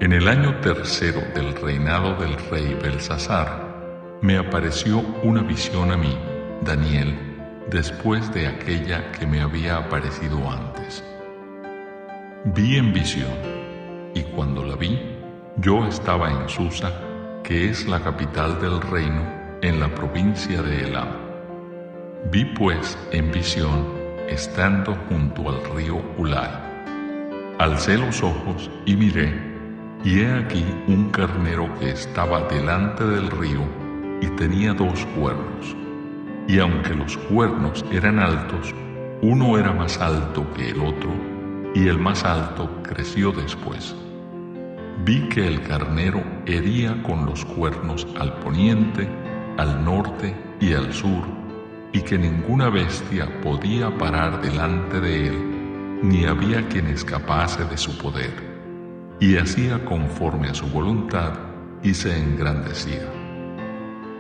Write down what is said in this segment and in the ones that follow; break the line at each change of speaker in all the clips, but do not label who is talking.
En el año tercero del reinado del rey Belsasar, me apareció una visión a mí, Daniel, después de aquella que me había aparecido antes. Vi en visión, y cuando la vi, yo estaba en Susa, que es la capital del reino, en la provincia de Elam. Vi pues en visión, estando junto al río Ulai. Alcé los ojos y miré, y he aquí un carnero que estaba delante del río y tenía 2 cuernos. Y aunque los cuernos eran altos, uno era más alto que el otro, y el más alto creció después. Vi que el carnero hería con los cuernos al poniente, al norte y al sur, y que ninguna bestia podía parar delante de él, ni había quien escapase de su poder, y hacía conforme a su voluntad y se engrandecía.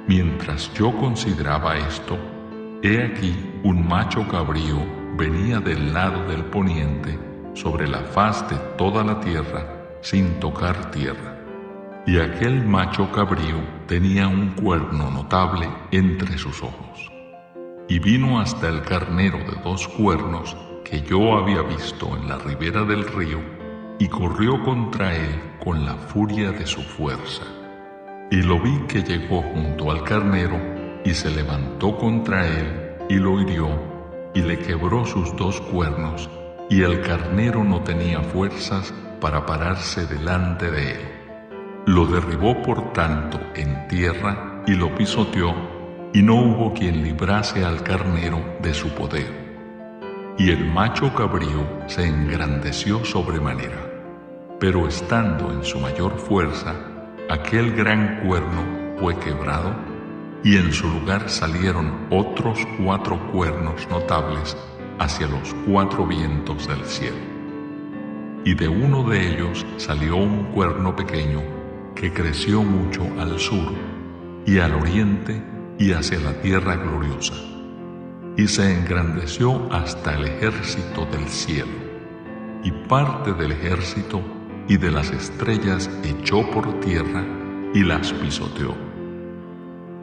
Mientras yo consideraba esto, he aquí un macho cabrío venía del lado del poniente sobre la faz de toda la tierra sin tocar tierra. Y aquel macho cabrío tenía un cuerno notable entre sus ojos. Y vino hasta el carnero de 2 cuernos que yo había visto en la ribera del río, y corrió contra él con la furia de su fuerza. Y lo vi que llegó junto al carnero, y se levantó contra él, y lo hirió, y le quebró sus 2 cuernos, y el carnero no tenía fuerzas para pararse delante de él. Lo derribó por tanto en tierra, y lo pisoteó, y no hubo quien librase al carnero de su poder. Y el macho cabrío se engrandeció sobremanera, pero estando en su mayor fuerza, aquel gran cuerno fue quebrado, y en su lugar salieron otros 4 cuernos notables hacia los 4 vientos del cielo. Y de uno de ellos salió un cuerno pequeño que creció mucho al sur y al oriente y hacia la tierra gloriosa, y se engrandeció hasta el ejército del cielo, y parte del ejército y de las estrellas echó por tierra y las pisoteó.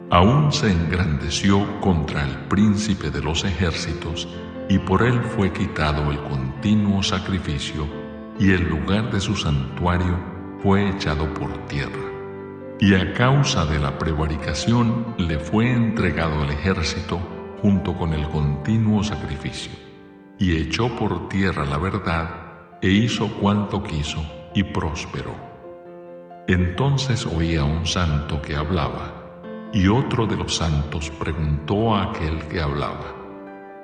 Aún se engrandeció contra el príncipe de los ejércitos, y por él fue quitado el continuo sacrificio, y el lugar de su santuario fue echado por tierra. Y a causa de la prevaricación le fue entregado el ejército junto con el continuo sacrificio, y echó por tierra la verdad, e hizo cuanto quiso, y prosperó. Entonces oí a un santo que hablaba, y otro de los santos preguntó a aquel que hablaba: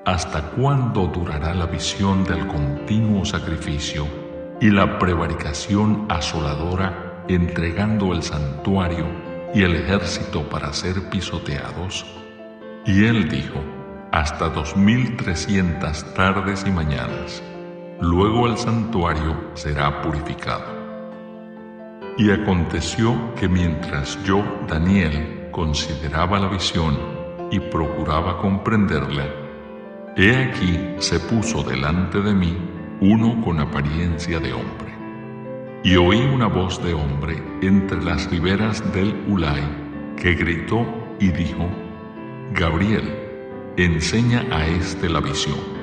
¿hasta cuándo durará la visión del continuo sacrificio y la prevaricación asoladora, entregando el santuario y el ejército para ser pisoteados? Y él dijo: hasta 2300 tardes y mañanas. Luego el santuario será purificado. Y aconteció que mientras yo, Daniel, consideraba la visión y procuraba comprenderla, he aquí se puso delante de mí uno con apariencia de hombre. Y oí una voz de hombre entre las riberas del Ulai, que gritó y dijo: Gabriel, enseña a éste la visión.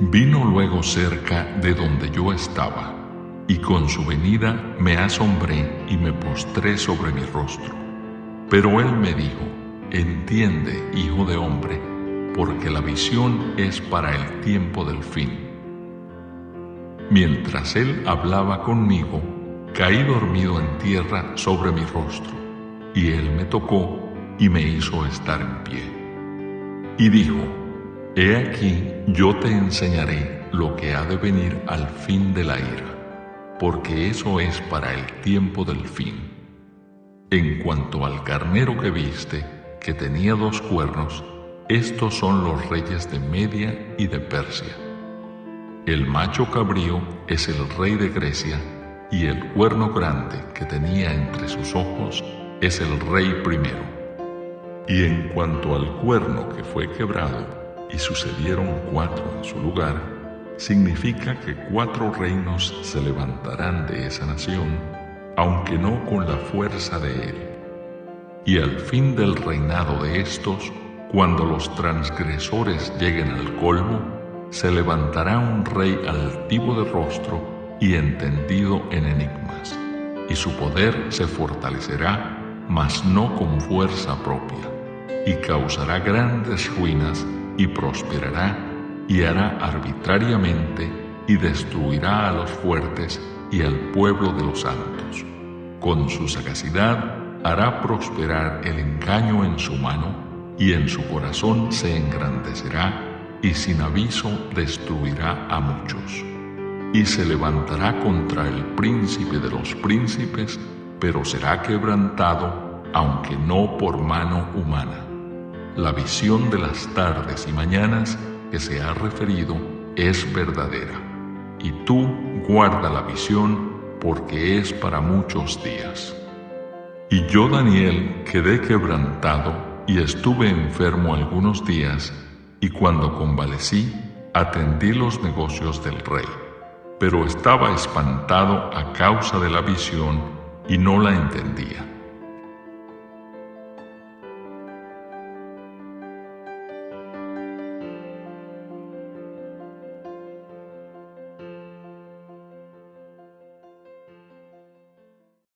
Vino luego cerca de donde yo estaba, y con su venida me asombré y me postré sobre mi rostro. Pero él me dijo: entiende, hijo de hombre, porque la visión es para el tiempo del fin. Mientras él hablaba conmigo, caí dormido en tierra sobre mi rostro, y él me tocó y me hizo estar en pie. Y dijo: he aquí, yo te enseñaré lo que ha de venir al fin de la ira, porque eso es para el tiempo del fin. En cuanto al carnero que viste, que tenía 2 cuernos, estos son los reyes de Media y de Persia. El macho cabrío es el rey de Grecia, y el cuerno grande que tenía entre sus ojos es el rey primero. Y en cuanto al cuerno que fue quebrado, y sucedieron 4 en su lugar, significa que 4 reinos se levantarán de esa nación, aunque no con la fuerza de él. Y al fin del reinado de estos, cuando los transgresores lleguen al colmo, se levantará un rey altivo de rostro y entendido en enigmas, y su poder se fortalecerá, mas no con fuerza propia, y causará grandes ruinas y prosperará, y hará arbitrariamente y destruirá a los fuertes y al pueblo de los santos. Con su sagacidad hará prosperar el engaño en su mano, y en su corazón se engrandecerá, y sin aviso destruirá a muchos. Y se levantará contra el príncipe de los príncipes, pero será quebrantado, aunque no por mano humana. La visión de las tardes y mañanas que se ha referido es verdadera, y tú guarda la visión, porque es para muchos días. Y yo, Daniel, quedé quebrantado y estuve enfermo algunos días, y cuando convalecí, atendí los negocios del rey, pero estaba espantado a causa de la visión y no la entendía.